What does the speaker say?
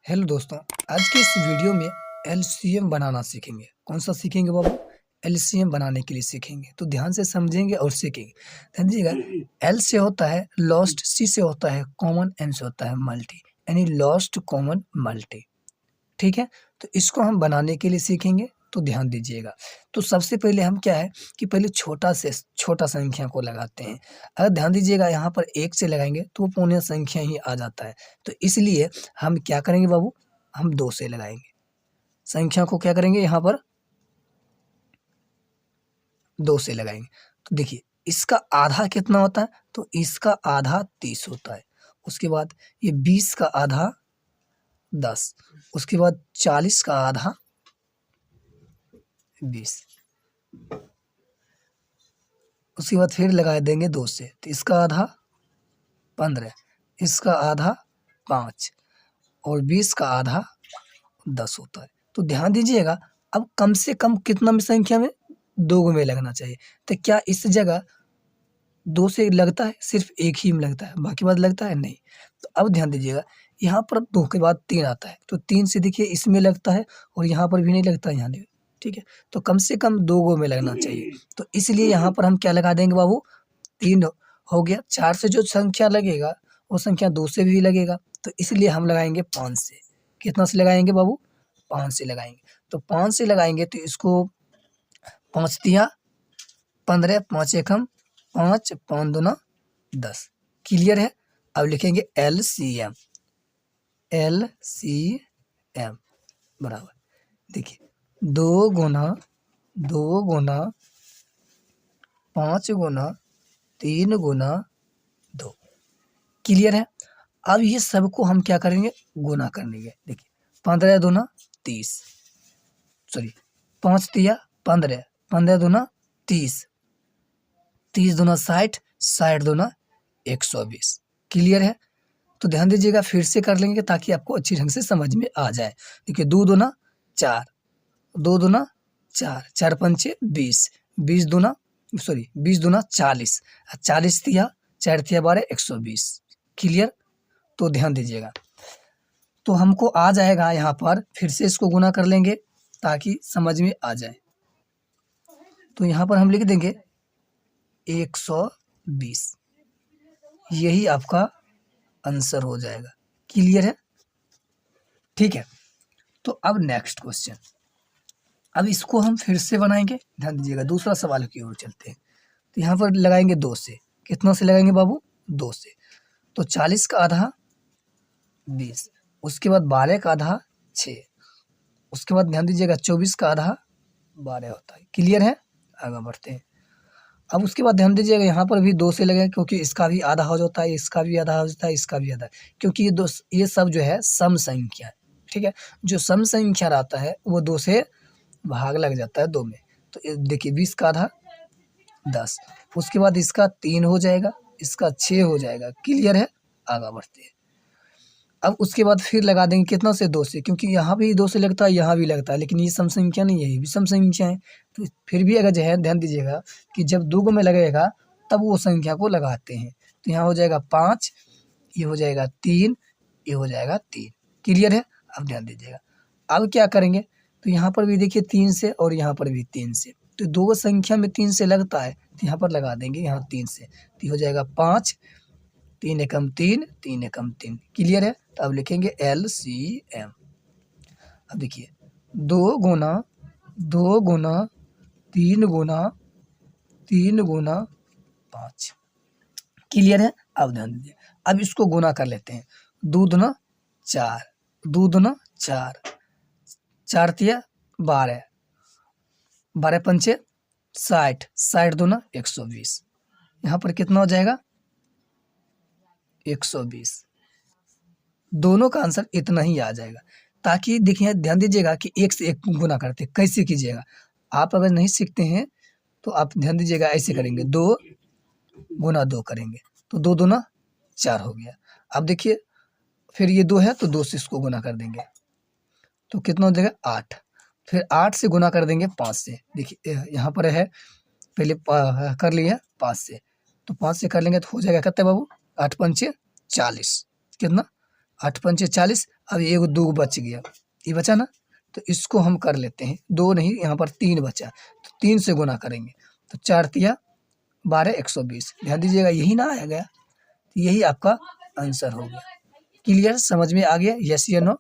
Hello दोस्तों, आज की इस वीडियो में एलसीएम बनाना सीखेंगे। कौन सा सीखेंगे बाबू? एलसीएम बनाने के लिए सीखेंगे। तो ध्यान से समझेंगे और सीखेंगे। ध्यान दीजिएगा, एल से होता है लॉस्ट, सी से होता है कॉमन, एम से होता है मल्टी, यानी लॉस्ट कॉमन मल्टी। ठीक है, तो इसको हम बनाने के लिए सीखेंगे। तो ध्यान दीजिएगा। तो सबसे पहले हम क्या है कि पहले छोटा से छोटा संख्या को लगाते हैं। अगर ध्यान दीजिएगा, यहाँ पर एक से लगाएंगे तो वो पूर्ण संख्या ही आ जाता है। तो इसलिए हम क्या करेंगे बाबू, हम दो से लगाएंगे। संख्या को क्या करेंगे, यहाँ पर दो से लगाएंगे। तो देखिए, इसका आधा कितना होता है, तो इसका आधा 30 होता है। उसके बाद ये 20 का आधा 10, उसके बाद 40 का आधा 20, उसके बाद फिर लगा देंगे दो से, तो इसका आधा 15, इसका आधा 5 और 20 का आधा 10 होता है। तो ध्यान दीजिएगा, अब कम से कम कितना में संख्या में दो में लगना चाहिए। तो क्या इस जगह दो से लगता है, सिर्फ एक ही में लगता है, बाकी बात लगता है नहीं। तो अब ध्यान दीजिएगा, यहाँ पर दो के बाद तीन आता है, तो तीन से देखिए इसमें लगता है और यहाँ पर भी नहीं लगता है, यहाँ नहीं। ठीक है, तो कम से कम दो गो में लगना चाहिए। तो इसलिए यहाँ पर हम क्या लगा देंगे बाबू, तीन हो गया। चार से जो संख्या लगेगा वो संख्या दो से भी लगेगा, तो इसलिए हम लगाएंगे 5 से। कितना से लगाएंगे बाबू? 5 से लगाएंगे। तो 5 से लगाएंगे तो इसको 5 तिया 15, 5 एकम 5, 5 दूना 10। क्लियर है? अब लिखेंगे LCM। LCM बराबर, देखिए, 2 गुना 5 गुना 3 गुना 2। क्लियर है? अब ये सबको हम क्या करेंगे, गुना करेंगे। देखिए, 15 दूना 30, सॉरी 5 तिया 15, 15 दूना 30, 30 दूना 60, 60 दूना 120। क्लियर है? तो ध्यान दीजिएगा, फिर से कर लेंगे ताकि आपको अच्छी ढंग से समझ में आ जाए। देखिए, 2 दूना 4, 2 दूना 4, 4 पंचे 20, 20 दूना 40, 40 तिया 4 तिया 12, 120। क्लियर? तो ध्यान दीजिएगा, तो हमको आ जाएगा यहाँ पर, फिर से इसको गुना कर लेंगे ताकि समझ में आ जाए। तो यहाँ पर हम लिख देंगे 120, यही आपका आंसर हो जाएगा। क्लियर है? ठीक है, तो अब नेक्स्ट क्वेश्चन, अब इसको हम फिर से बनाएंगे। ध्यान दीजिएगा, दूसरा सवाल की ओर चलते हैं। तो यहाँ पर लगाएंगे दो से। कितना से लगाएंगे बाबू? दो से। तो 40 का आधा 20, उसके बाद 12 का आधा 6, उसके बाद ध्यान दीजिएगा 24 का आधा 12 होता है। क्लियर है? आगे बढ़ते हैं। अब उसके बाद ध्यान दीजिएगा, यहाँ पर भी दो से लगे, क्योंकि इसका भी आधा हो जाता है, इसका भी आधा हो जाता है, इसका भी आधा, क्योंकि ये सब जो है सम संख्या है। ठीक है, जो सम संख्या रहता है वो दो से भाग लग जाता है दो में। तो देखिए, 20 का आधा 10, उसके बाद इसका 3 हो जाएगा, इसका 6 हो जाएगा। क्लियर है? आगे बढ़ते हैं। अब उसके बाद फिर लगा देंगे कितना से? दो से, क्योंकि यहाँ भी दो से लगता है, यहाँ भी लगता है, लेकिन ये सम संख्या नहीं है, ये भी सम संख्या है। तो फिर भी अगर जो है, ध्यान दीजिएगा कि जब दो गो में लगेगा तब वो संख्या को लगाते हैं। तो यहाँ हो जाएगा 5, ये हो जाएगा 3, ये हो जाएगा 3। क्लियर है? अब ध्यान दीजिएगा, अब क्या करेंगे, तो यहाँ पर भी देखिए 3 से और यहाँ पर भी 3 से, तो दो संख्या में 3 से लगता है, तो यहाँ पर लगा देंगे यहाँ 3 से, तो हो जाएगा 5, 3 एकम 3, 3 एकम 3। क्लियर है? तो अब लिखेंगे LCM। अब देखिए, 2 गुना 2 गुना 3 गुना 3 गुना 5। क्लियर है? अब ध्यान दीजिए, अब इसको गुना कर लेते हैं। 2 दूना 4, 2 दूना 4, 4 तिया 12, 12 पंचे 60, 60 दूना 120। यहाँ पर कितना हो जाएगा? 120। दोनों का आंसर इतना ही आ जाएगा। ताकि देखिए, ध्यान दीजिएगा कि एक से एक गुना करते कैसे कीजिएगा। आप अगर नहीं सीखते हैं तो आप ध्यान दीजिएगा, ऐसे करेंगे, 2 गुना 2 करेंगे, तो 2 दूना 4 हो गया। अब देखिए, फिर ये 2 है तो 2 से इसको गुना कर देंगे, तो कितना हो जाएगा? 8। फिर 8 से गुना कर देंगे 5 से। देखिए, यहाँ पर है, पहले कर लिया 5 से, तो 5 से कर लेंगे तो हो जाएगा कितना बाबू? 8 पंचे 40, कितना? 8 पंचे 40। अब ये एगो 2 बच गया, ये बचा ना, तो इसको हम कर लेते हैं, 2 नहीं यहाँ पर 3 बचा, तो 3 से गुना करेंगे, तो 4 तिया 12 120। ध्यान दीजिएगा यही ना आया गया, यही आपका आंसर हो गया। क्लियर, समझ में आ गया? यस या नो?